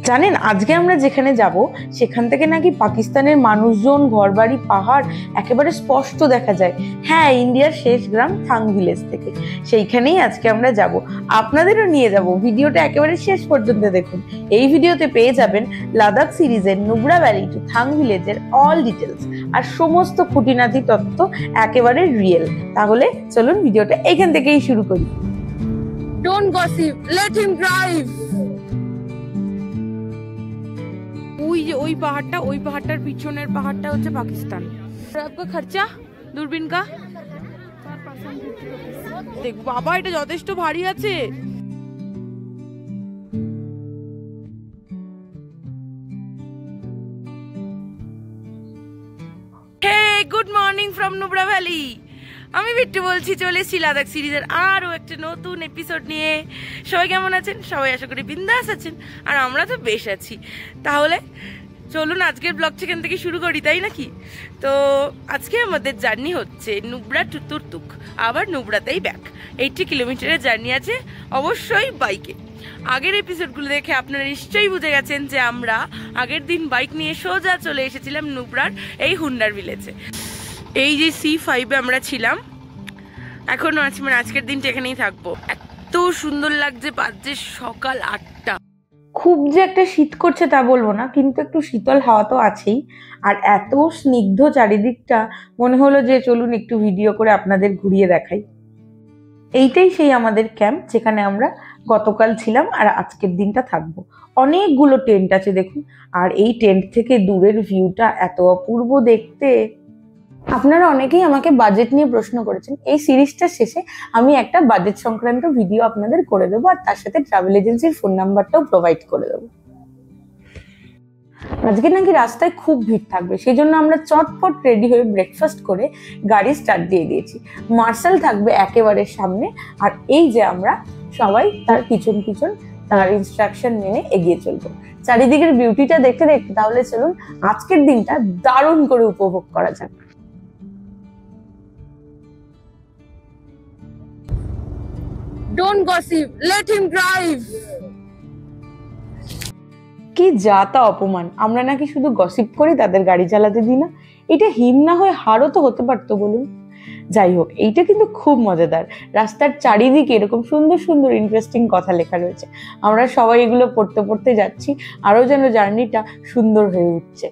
জানেন আজকে আমরা যেখানে যাব সেখান থেকে নাকি পাকিস্তানের মানুষজন, ঘরবাড়ি, পাহাড় একেবারে স্পষ্ট দেখা যায়। হ্যাঁ, ইন্ডিয়ার শেষ গ্রাম থাং ভিলেজ থেকে সেইখানেই আজকে আমরা যাব। আপনাদেরও নিয়ে যাব, ভিডিওটা একেবারে শেষ পর্যন্ত দেখুন। এই ভিডিওতে পেয়ে যাবেন লাদাখ সিরিজের নুব্রা ভ্যালি টু থাং ভিলেজের অল ডিটেলস আর সমস্ত খুঁটিনাটি তথ্য একেবারে রিয়েল। তাহলে চলুন ভিডিওটা এখান থেকেই শুরু করি। Don't gossip, let him drive. ওই পাহাড়টার পিছনের পাহাড়টা হচ্ছে পাকিস্তান। আপনার খরচা দূরবীন কা দেখ বাবা, এটা যথেষ্ট ভারী আছে। Hey, good morning from Nubra valley. আমি বিট্টু বলছি, চলে এসেছি লাদাখ সিরিজের আরও একটা নতুন এপিসোড নিয়ে। সবাই কেমন আছেন? সবাই আশা করি বিন্দাস আছেন, আর আমরা তো বেশ আছি। তাহলে চলুন আজকের ব্লগ সেখান থেকে শুরু করি, তাই নাকি? তো আজকে আমাদের জার্নি হচ্ছে নুব্রা টু তুর্তুক, আবার নুব্রাতেই ব্যাক। 80 কিলোমিটারের জার্নি আছে, অবশ্যই বাইকে। আগের এপিসোডগুলো দেখে আপনারা নিশ্চয়ই বুঝে গেছেন যে আমরা আগের দিন বাইক নিয়ে সোজা চলে এসেছিলাম নুব্রার এই হুন্ডার ভিলেজে। এই যে C5-এ আমরা ছিলাম, এখনো আছি, মানে আজকের দিনটা এখানেই থাকবো। এত সুন্দর লাগছে, বাজে সকাল 8টা। খুব যে একটা শীত করছে তা বলবো না, কিন্তু একটু শীতল হাওয়া তো আছেই। আর এত স্নিগ্ধ চারিদিকটা, মনে হলো যে চলুন একটু ভিডিও করে আপনাদের ঘুরিয়ে দেখাই। এইটাই সেই আমাদের ক্যাম্প যেখানে আমরা গতকাল ছিলাম আর আজকের দিনটা থাকবো। অনেকগুলো টেন্ট আছে দেখুন, আর এই টেন্ট থেকে দূরের ভিউটা এত অপূর্ব দেখতে। আপনারা অনেকেই আমাকে বাজেট নিয়ে প্রশ্ন করেছেন। এই সিরিজটা শেষে আমি একটা বাজেট সংক্রান্ত ভিডিও আপনাদের করে দেবো, আর তার সাথে ট্রাভেল এজেন্সির ফোন নাম্বারটাও প্রোভাইড করে দেবো। আজকে নাকি রাস্তায় খুব ভিড় থাকবে, সেই জন্য আমরা চটপট রেডি হয়ে ব্রেকফাস্ট করে গাড়ি স্টার্ট দিয়ে দিয়েছি। মার্শাল থাকবে একেবারে সামনে, আর এই যে আমরা সবাই তার পিছন পিছন তার ইনস্ট্রাকশন মেনে এগিয়ে চলবো চারিদিকের বিউটিটা দেখতে দেখতে। তাহলে চলুন আজকের দিনটা দারুণ করে উপভোগ করা যাক। Don't gossip, let him drive. কি যা তা অপমান! আমরা নাকি শুধু গসিপ করি, তাদের গাড়ি চালাতে দিই না। এটা হিম না হয়ে হারও তো হতে পারতো বলুন। যাই হোক, এইটা কিন্তু খুব মজাদার। রাস্তার চারিদিকে এরকম সুন্দর সুন্দর ইন্টারেস্টিং কথা লেখা রয়েছে। আমরা সবাই এগুলো পড়তে পড়তে যাচ্ছি, আরো যেন জার্নিটা সুন্দর হয়ে উঠছে।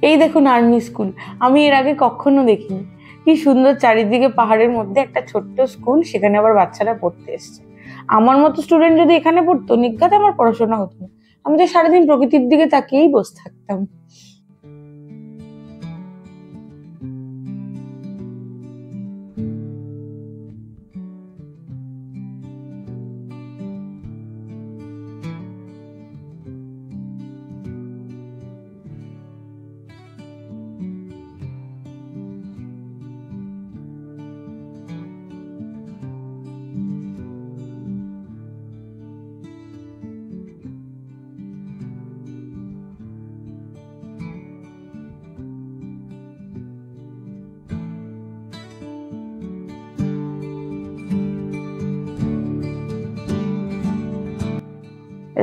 এই দেখুন আর্মি স্কুল, আমি এর আগে কখনো দেখিনি। কি সুন্দর চারিদিকে পাহাড়ের মধ্যে একটা ছোট্ট স্কুল, সেখানে আবার বাচ্চারা পড়তে এসছে। আমার মতো স্টুডেন্ট যদি এখানে পড়তো, নিজ্ঞাত আমার পড়াশোনা হতো না। আমি তো সারাদিন প্রকৃতির দিকে তাকিয়েই বসে থাকতাম।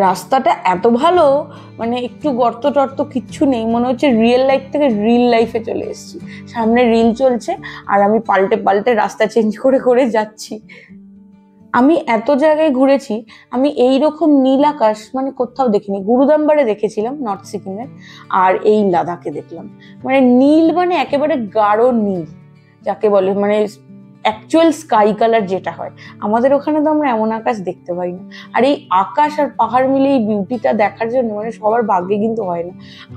রাস্তাটা এত ভালো, মানে একটু গর্ত টর্ত কিচ্ছু নেই, মনে হচ্ছে রিয়েল লাইফ থেকে রিল লাইফে চলে এসেছি। সামনে রিল চলছে আর আমি পাল্টে পাল্টে রাস্তা চেঞ্জ করে করে যাচ্ছি। আমি এত জায়গায় ঘুরেছি, আমি এইরকম নীল আকাশ মানে কোথাও দেখিনি। গুরুদাম্বারে দেখেছিলাম নর্থ সিকিমের, আর এই লাদাখে দেখলাম। মানে নীল মানে একেবারে গাঢ় নীল যাকে বলে, মানে অ্যাকচুয়াল স্কাই কালার যেটা হয়। আমাদের ওখানে তো আমরা এমন আকাশ দেখতে পাই না। আর এই আকাশ আর পাহাড় মিলে এই বিউটিটা দেখার জন্য মানে সবার ভাগ্যে কিন্তু হয় না।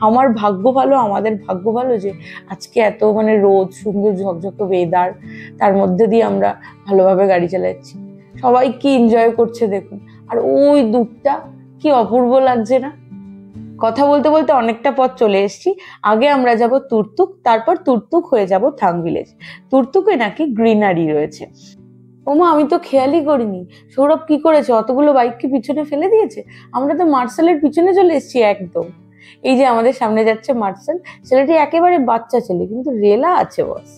আমার ভাগ্য ভালো, আমাদের ভাগ্য ভালো যে আজকে এত মানে রোদ, সুন্দর ঝকঝকে ওয়েদার, তার মধ্যে দিয়ে আমরা ভালোভাবে গাড়ি চালাচ্ছি। সবাই কি এনজয় করছে দেখুন। আর ওই দূরটা কি অপূর্ব লাগছে না? কথা বলতে বলতে অনেকটা পথ চলে এসেছি। আগে আমরা যাব তুর্তুক, তারপর তুর্তুক হয়ে যাব থাং ভিলেজ। তুর্তুকে নাকি গ্রিনারি রয়েছে। ওমা, আমি তো খেয়ালই করিনি। সৌরভ কি করেছে, অতগুলো বাইক কি পিছনে ফেলে দিয়েছে? আমরা তো মার্শালের পিছনে চলে এসেছি একদম। এই যে আমাদের সামনে যাচ্ছে মার্শাল, ছেলেটি একেবারে বাচ্চা ছেলে, কিন্তু রেলা আছে বস।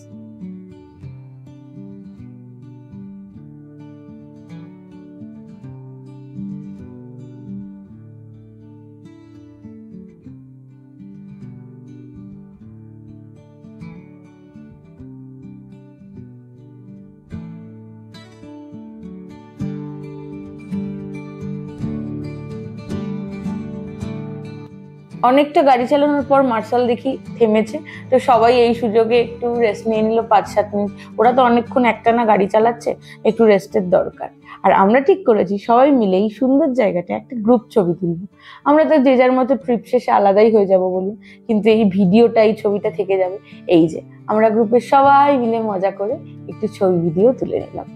অনেকটা গাড়ি চালানোর পর মার্শাল দেখি থেমেছে, তো সবাই এই সুযোগে একটু রেস্ট নিয়ে নিল 5-7 মিনিট। ওরা তো অনেকক্ষণ একটানা গাড়ি চালাচ্ছে, একটু রেস্টের দরকার। আর আমরা ঠিক করেছি সবাই মিলে এই সুন্দর জায়গাটা একটা গ্রুপ ছবি তুলবো। আমরা তো যে যার মতো ট্রিপ শেষে আলাদাই হয়ে যাব বলুন, কিন্তু এই ভিডিওটা, এই ছবিটা থেকে যাবে। এই যে আমরা গ্রুপের সবাই মিলে মজা করে একটু ছবি ভিডিও তুলে নিলাম।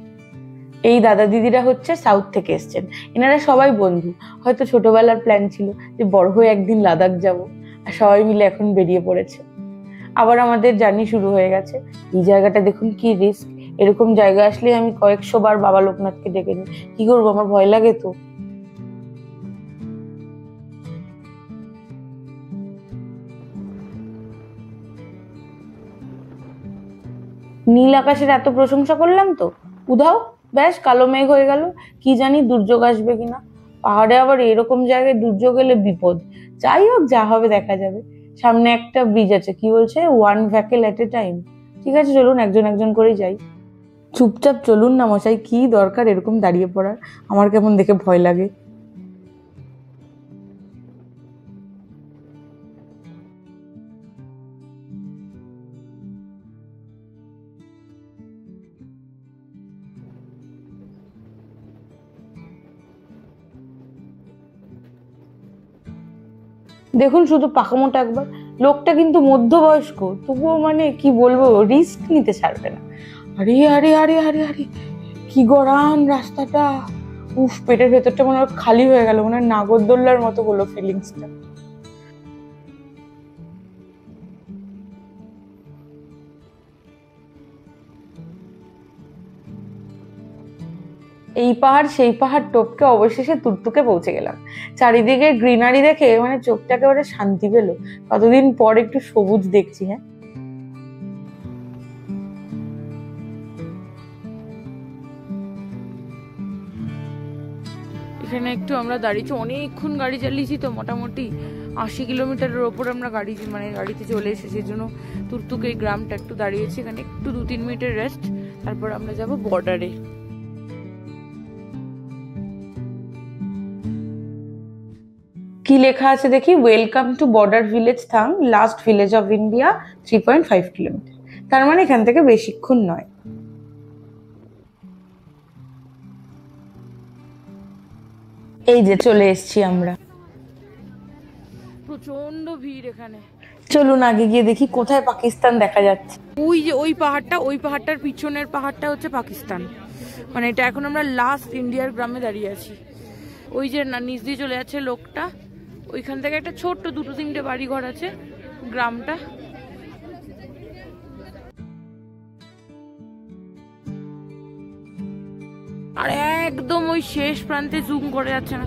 এই দাদা দিদিরা হচ্ছে সাউথ থেকে এসছেন, এনারা সবাই বন্ধু। হয়তো ছোটবেলার প্ল্যান ছিল যে বড় হয়ে একদিন লাদাখ যাব, আর সবাই মিলে এখন বেরিয়ে পড়েছে। আবার আমাদের জার্নি শুরু হয়ে গেছে। এই জায়গাটা দেখুন কি রিস্ক, এরকম জায়গা আসলে আমি কয়েকশো বার বাবা লোকনাথকে ডেকে নিই। কি করবো, আমার ভয় লাগে তো। নীল আকাশের এত প্রশংসা করলাম তো, উধাও ব্যাস কালো মেঘ হয়ে গেল। কি জানি দুর্যোগ আসবে কিনা। পাহাড়ে আবার এরকম জায়গায় দুর্যোগ এলে বিপদ। যাই হোক, যা হবে দেখা যাবে। সামনে একটা ব্রিজ আছে, কি বলছে 1 ভেহিকল এট এ টাইম। ঠিক আছে, চলুন একজন একজন করেই যাই। চুপচাপ চলুন না মশাই, কি দরকার এরকম দাঁড়িয়ে পড়ার, আমার কেমন দেখে ভয় লাগে। দেখুন শুধু পাকামোটা একবার, লোকটা কিন্তু মধ্যবয়স্ক, তবুও মানে কি বলবো, রিস্ক নিতে ছাড়বে না। আরে আরে আরে আরে আরে, কি গড়ান রাস্তাটা। উফ, পেটের ভেতরটা মনে হয় খালি হয়ে গেল, মনে হয় নাগরদোল্লার মতো হলো ফিলিংসটা। এই পাহাড় সেই পাহাড় টপকে অবশেষে তুর্তুকে পৌঁছে গেলাম। চারিদিকে গ্রিনারি দেখে মানে চোখটা একেবারে শান্তি পেল। কতদিন পর একটু সবুজ দেখছি। হ্যাঁ, এখানে একটু আমরা দাঁড়িয়েছি, অনেকক্ষণ গাড়ি চালিয়েছি তো, মোটামুটি 80 কিলোমিটারের ওপর আমরা গাড়িতে চলে এসেছি। এই জন্য তুর্তুকে এই গ্রামটা একটু দাঁড়িয়েছি, এখানে একটু 2-3 মিনিটের রেস্ট, তারপর আমরা যাব বর্ডারে। কি লেখা আছে দেখি, welcome to border village Thang, last village of India, 3.5 kilometre. তার মানে এখান থেকে বেশিক্ষণ নয়। এই যে চলে এসছি আমরা। প্রচন্ড ভিড় এখানে। চলুন আগে গিয়ে দেখি কোথায় পাকিস্তান দেখা যাচ্ছে। ওই যে ওই পাহাড়টার পিছনের পাহাড়টা হচ্ছে পাকিস্তান। মানে এটা এখন আমরা লাস্ট ইন্ডিয়ার গ্রামে দাঁড়িয়ে আছি। ওই যে নিচ দিয়ে চলে যাচ্ছে লোকটা, ওইখান থেকে একটা ছোট্ট 2-3টে বাড়ি ঘর আছে গ্রামটা। আর একদম ওই শেষ প্রান্তে জুম করে যাচ্ছে না,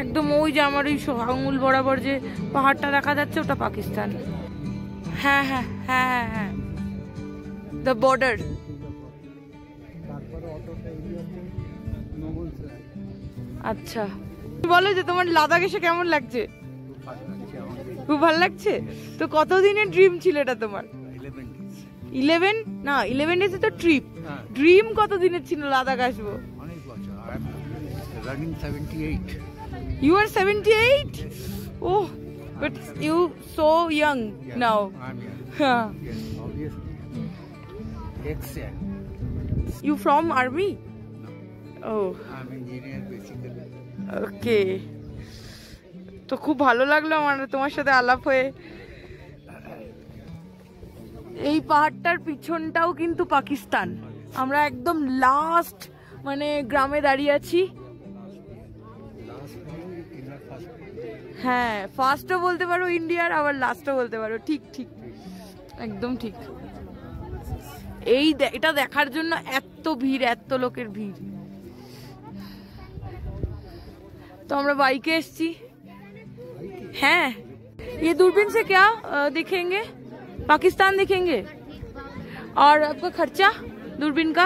একদম ওই যে আমার ওই আঙুল বরাবর যে পাহাড়টা দেখা যাচ্ছে ওটা পাকিস্তান। হ্যাঁ হ্যাঁ হ্যাঁ হ্যাঁ হ্যাঁ, দ্য বর্ডার। আচ্ছা, বলো যে তোমার লাদাখ এসে কেমন লাগছে? খুব ভালো লাগছে। তো কতদিনের ড্রিম ছিল এটা তোমার? 11 ডেজে তো ট্রিপ। ড্রিম কতদিনের ছিল লাদাখ আসবো? Running 78. You are 78? Oh, but you so young now. I'm young. Huh. Yes, obviously. Ex-young. You from army? Oh, I'm engineer basically. okay. তো খুব ভালো লাগলো আমার তোমার সাথে আলাপ হয়ে। এই পাহাড়টার পিছনটাও কিন্তু পাকিস্তান। আমরা একদম লাস্ট মানে গ্রামে দাঁড়িয়ে আছি। হ্যাঁ, ফার্স্টও বলতে পারো ইন্ডিয়ার, আবার লাস্টও বলতে পারো। ঠিক ঠিক, একদম ঠিক। এটা দেখার জন্য এত ভিড়, এত লোকের ভিড়। তো আমরা বাইকে এসছি। हाँ, ये दूरबीन से क्या दिखेंगे? पाकिस्तान दिखेंगे। और आपका खर्चा दूरबीन का?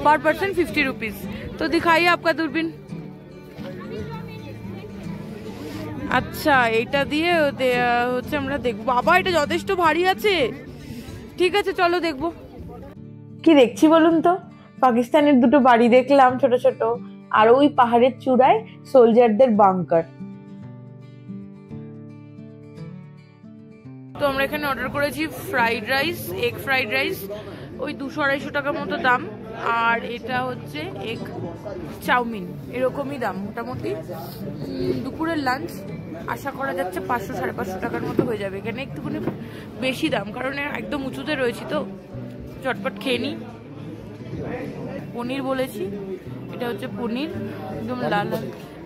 पर पर्सन 50 रुपीज। तो दिखाइए आपका दूरबीन। আচ্ছা, এটা দিয়ে হচ্ছে আমরা দেখবো। বাবা, এটা যথেষ্ট ভারী আছে। ঠিক আছে, চলো দেখবো। কি দেখছি বলুন তো? পাকিস্তানের দুটো বাড়ি দেখলাম ছোট ছোট, আর ওই পাহাড়ের চূড়ায় সোলজারদের বাংকার। আমরা এখানে অর্ডার করেছি fried rice, egg fried rice, ওই 200-250 টাকা মতো দাম। আর এটা হচ্ছে এগ চাউমিন, এরকমই দাম মোটামুটি। দুপুরের লাঞ্চ আশা করা যাচ্ছে 500-550 টাকার মতো হয়ে যাবে। এখানে একটুখানি বেশি দাম, কারণ একদম উঁচুতে রয়েছি তো। চটপট খেয়ে নিই। পনির বলেছি, এটা হচ্ছে পনির, একদম লাল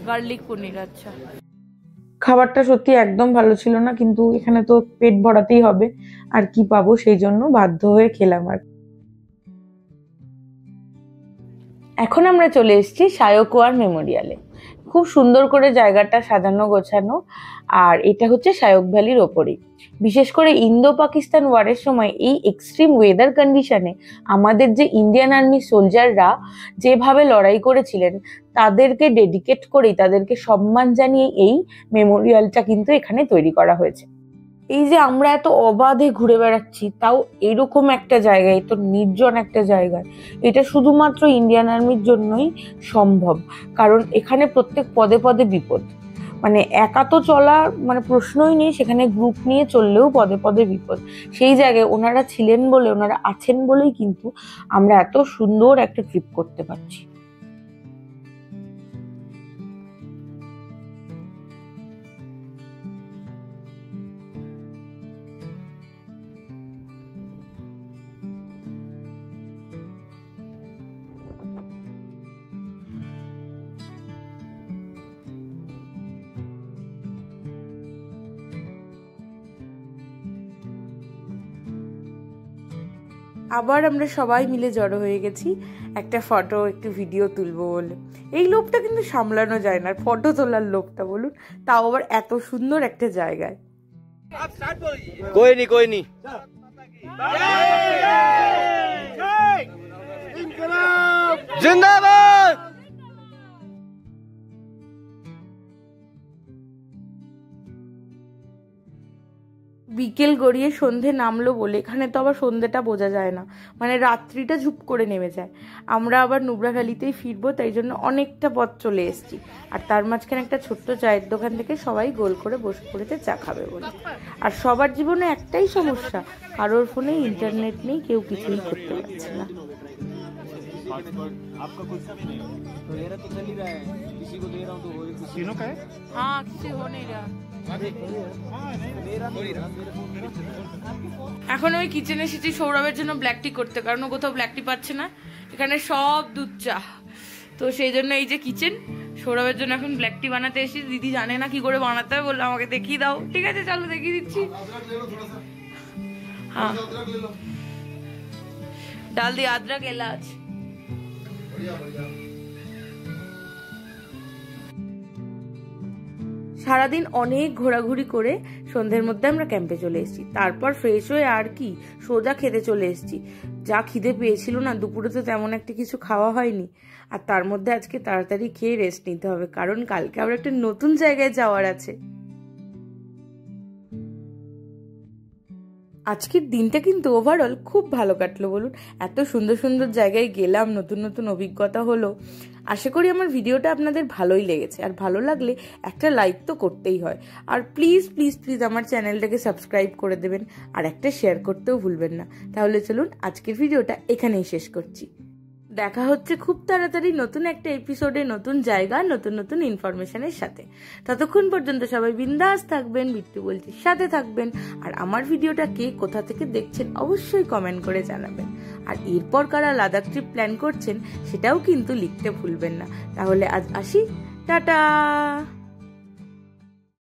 গার্লিক পনির। আচ্ছা, খাবারটা সত্যি একদম ভালো ছিল না, কিন্তু এখানে তো পেট ভরাতেই হবে, আর কি পাবো, সেই জন্য বাধ্য হয়ে খেলাম। আর এখন আমরা চলে এসেছি শায়কওয়ার মেমোরিয়ালে। খুব সুন্দর করে জায়গাটা সাজানো গোছানো, আর এটা হচ্ছে শায়ক ভ্যালির ওপরেই। বিশেষ করে ইন্দো পাকিস্তান ওয়ারের সময় এই এক্সট্রিম ওয়েদার কন্ডিশনে আমাদের যে ইন্ডিয়ান আর্মি সোলজাররা যেভাবে লড়াই করেছিলেন, তাদেরকে ডেডিকেট করেই, তাদেরকে সম্মান জানিয়ে এই মেমোরিয়ালটা কিন্তু এখানে তৈরি করা হয়েছে। এই যে আমরা এত অবাধে ঘুরে বেড়াচ্ছি, তাও এরকম একটা জায়গায়, তো নির্জন একটা জায়গায়, এটা শুধুমাত্র ইন্ডিয়ান আর্মির জন্যই সম্ভব। কারণ এখানে প্রত্যেক পদে পদে বিপদ, মানে একা তো চলার মানে প্রশ্নই নেই, সেখানে গ্রুপ নিয়ে চললেও পদে পদে বিপদ। সেই জায়গায় ওনারা ছিলেন বলে, ওনারা আছেন বলেই কিন্তু আমরা এত সুন্দর একটা ট্রিপ করতে পারছি। আবার আমরা সবাই মিলে জড়ো হয়ে গেছি একটা ফটো, একটু ভিডিও তুলবো বলে। এই লোভটা কিন্তু সামলানো যায় না, ফটো তোলার লোভটা বলুন, তাও আবার এত সুন্দর একটা জায়গায়। कोई नहीं जिंदाबाद। বিকেল গড়িয়ে সন্ধে নামলো বলে এখানে তো আবার সন্ধেটা বোঝা যায় না, মানে রাত্রিটা ঝুপ করে নেমে যায়। আমরা আবার নুব্রা ভ্যালিতেই ফিরবো, তাই জন্য অনেকটা পথ চলে এসেছি। আর তার মাঝখানে একটা ছোট্ট চায়ের দোকান থেকে সবাই গোল করে বসে পড়েছে চা খাবে বলে। আর সবার জীবনে একটাই সমস্যা, কারোর ফোনে ইন্টারনেট নেই, কেউ কিছুই করতে পারছে না। हाँ, किसी हो नहीं रहा। এখন ওই কিচেনে এসেছি সৌরভের জন্য ব্ল্যাক টি করতে, কারণ ও কোথাও ব্ল্যাক টি পাচ্ছে না। এখানে সব দুধ চা, তো সেই জন্য এই যে কিচেন, সৌরভের জন্য এখন ব্ল্যাক টি বানাতে এসেছি। দিদি জানে না কি করে বানাতে হবে, বললো আমাকে দেখিয়ে দাও। ঠিক আছে, চলো দেখিয়ে দিচ্ছি। হ্যাঁ, ডাল দিয়ে আদরক এলাচ। সারাদিন অনেক ঘোরাঘুরি করে সন্ধ্যের মধ্যে আমরা ক্যাম্পে চলে এসেছি। তারপর ফ্রেশ হয়ে আর কি সোজা খেতে চলে এসেছি। যা খিদে পেয়েছিল না, দুপুরে তো তেমন একটা কিছু খাওয়া হয়নি। আর তার মধ্যে আজকে তাড়াতাড়ি খেয়ে রেস্ট নিতে হবে, কারণ কালকে আবার একটা নতুন জায়গায় যাওয়ার আছে। আজকের দিনটা কিন্তু ওভারঅল খুব ভালো কাটলো বলুন। এত সুন্দর সুন্দর জায়গায় গেলাম, নতুন নতুন অভিজ্ঞতা হলো। আশা করি আমার ভিডিওটা আপনাদের ভালোই লেগেছে, আর ভালো লাগলে একটা লাইক তো করতেই হয়। আর প্লিজ প্লিজ প্লিজ আমার চ্যানেলটাকে সাবস্ক্রাইব করে দেবেন, আর একটা শেয়ার করতেও ভুলবেন না। তাহলে চলুন আজকের ভিডিওটা এখানেই শেষ করছি। দেখা হচ্ছে খুব তাড়াতাড়ি নতুন একটা এপিসোডে, নতুন জায়গা, নতুন নতুন ইনফরমেশনের সাথে। ততক্ষণ পর্যন্ত সবাই বিন্দাস থাকবেন, বিট্টু বলছি সাথে থাকবেন। আর আমার ভিডিওটা কে কোথা থেকে দেখছেন অবশ্যই কমেন্ট করে জানাবেন। আর এরপর কারা লাদাখ ট্রিপ প্ল্যান করছেন সেটাও কিন্তু লিখতে ভুলবেন না। তাহলে আজ আসি, টাটা।